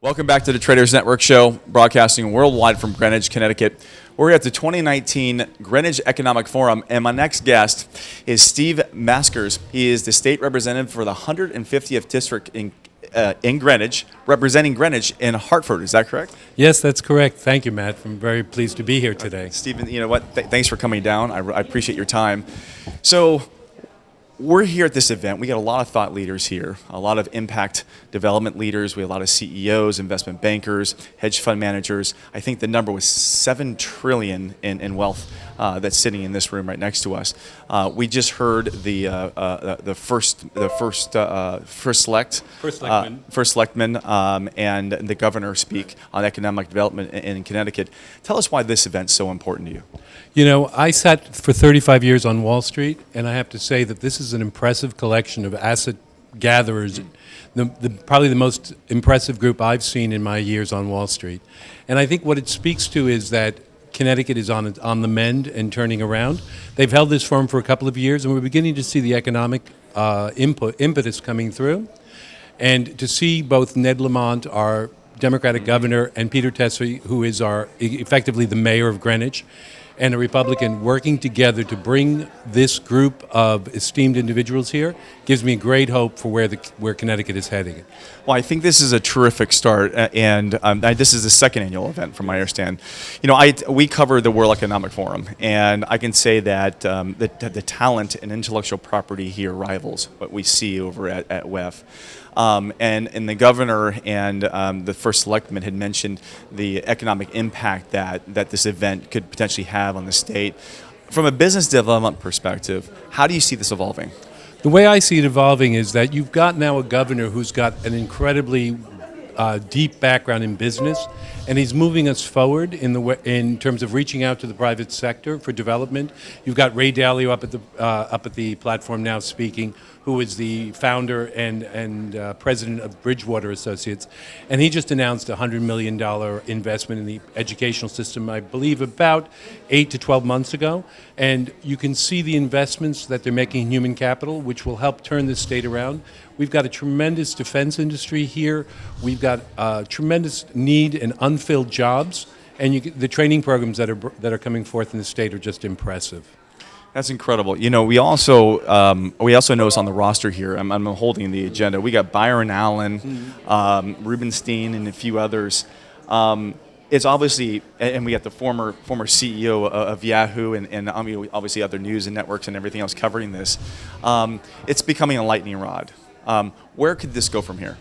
Welcome back to the Traders Network Show, broadcasting worldwide from Greenwich, Connecticut. We're at the 2019 Greenwich Economic Forum, and my next guest is Steve Meskers. He is the state representative for the 150th district in Greenwich, representing Greenwich in Hartford. Is that correct? Yes, that's correct. Thank you, Matt. I'm very pleased to be here today. Stephen, you know what? Thanks for coming down. I appreciate your time. So, we're here at this event. We got a lot of thought leaders here, a lot of impact development leaders. We have a lot of CEOs, investment bankers, hedge fund managers. I think the number was $7 trillion in wealth that's sitting in this room right next to us. We just heard the first selectman and the governor speak on economic development in Connecticut. Tell us why this event's so important to you. You know, I sat for 35 years on Wall Street, and I have to say that this is an impressive collection of asset gatherers, probably the most impressive group I've seen in my years on Wall Street. And I think what it speaks to is that Connecticut is on the mend and turning around. They've held this forum for a couple of years, and we're beginning to see the economic impetus coming through. And to see both Ned Lamont, our Democratic governor, and Peter Tessie, who is effectively the mayor of Greenwich, and a Republican working together to bring this group of esteemed individuals here gives me great hope for where Connecticut is heading. Well, I think this is a terrific start, and this is the second annual event, from my understanding. You know, we cover the World Economic Forum, and I can say that the talent and intellectual property here rivals what we see over at WEF. And the governor and the first selectman had mentioned the economic impact that this event could potentially have on the state. From a business development perspective, how do you see this evolving? The way I see it evolving is that you've got now a governor who's got an incredibly deep background in business, and he's moving us forward in terms of reaching out to the private sector for development. You've got Ray Dalio up at the platform now speaking, who is the founder and president of Bridgewater Associates, and he just announced a $100 million investment in the educational system, I believe, about 8 to 12 months ago. And you can see the investments that they're making in human capital, which will help turn this state around. We've got a tremendous defense industry here. We've got a tremendous need in unfilled jobs, and the training programs that are coming forth in the state are just impressive. That's incredible. You know, we also notice on the roster here, I'm holding the agenda, we got Byron Allen, Rubenstein, and a few others. It's obviously, and we got the former CEO of Yahoo, and obviously other news and networks and everything else covering this. It's becoming a lightning rod. Where could this go from here?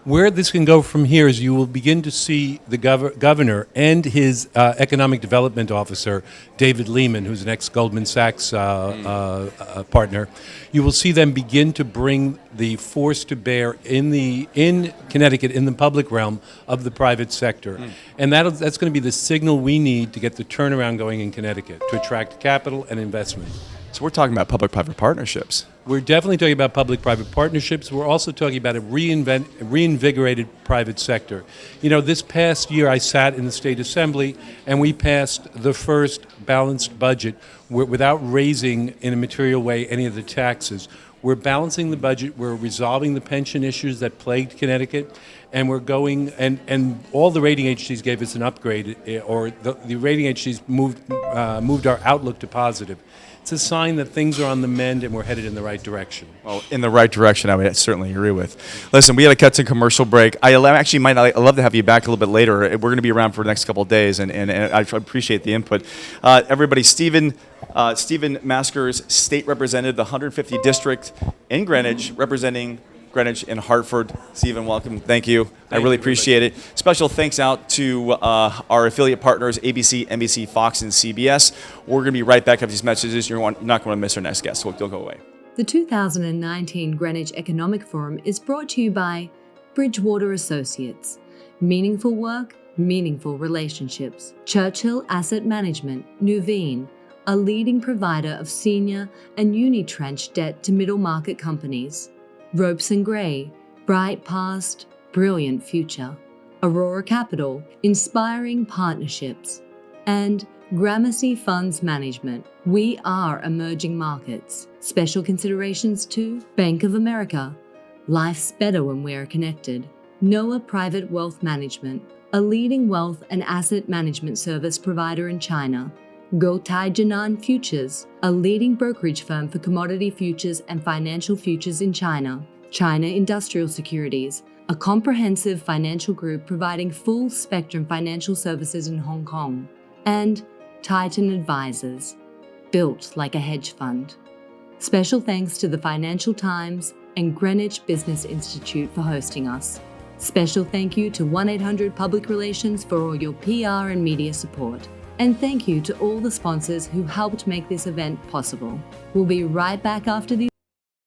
Where this can go from here is you will begin to see the governor and his economic development officer, David Lehman, who's an ex-Goldman Sachs partner. You will see them begin to bring the force to bear in Connecticut, in the public realm of the private sector. And that's going to be the signal we need to get the turnaround going in Connecticut, to attract capital and investment. So we're talking about public-private partnerships. We're definitely talking about public-private partnerships. We're also talking about a reinvigorated private sector. You know, this past year I sat in the State Assembly and we passed the first balanced budget without raising in a material way any of the taxes. We're balancing the budget, we're resolving the pension issues that plagued Connecticut, and we're going, and all the rating agencies gave us an upgrade, or the rating agencies moved our outlook to positive. It's a sign that things are on the mend and we're headed in the right direction. Well, in the right direction, I would certainly agree with. Listen, we got to cut to commercial break. I'd love to have you back a little bit later. We're going to be around for the next couple of days, and I appreciate the input. Everybody, Stephen Meskers, State Representative, the 150th District in Greenwich, representing Greenwich and Hartford. Stephen, welcome. Thank you. I really appreciate it. Special thanks out to our affiliate partners, ABC, NBC, Fox, and CBS. We're going to be right back after these messages. You're not going to miss our next guest, so don't go away. The 2019 Greenwich Economic Forum is brought to you by Bridgewater Associates. Meaningful work, meaningful relationships. Churchill Asset Management, Nuveen, a leading provider of senior and unitranche debt to middle market companies. Ropes and Gray, bright past, brilliant future. Aurora Capital, inspiring partnerships. And Gramercy Funds Management, we are emerging markets. Special considerations to Bank of America. Life's better when we're connected. Noah Private Wealth Management, a leading wealth and asset management service provider in China. Guotai Jinan Futures, a leading brokerage firm for commodity futures and financial futures in China. China Industrial Securities, a comprehensive financial group providing full-spectrum financial services in Hong Kong. And Titan Advisors, built like a hedge fund. Special thanks to the Financial Times and Greenwich Business Institute for hosting us. Special thank you to 1-800 Public Relations for all your PR and media support. And thank you to all the sponsors who helped make this event possible. We'll be right back after these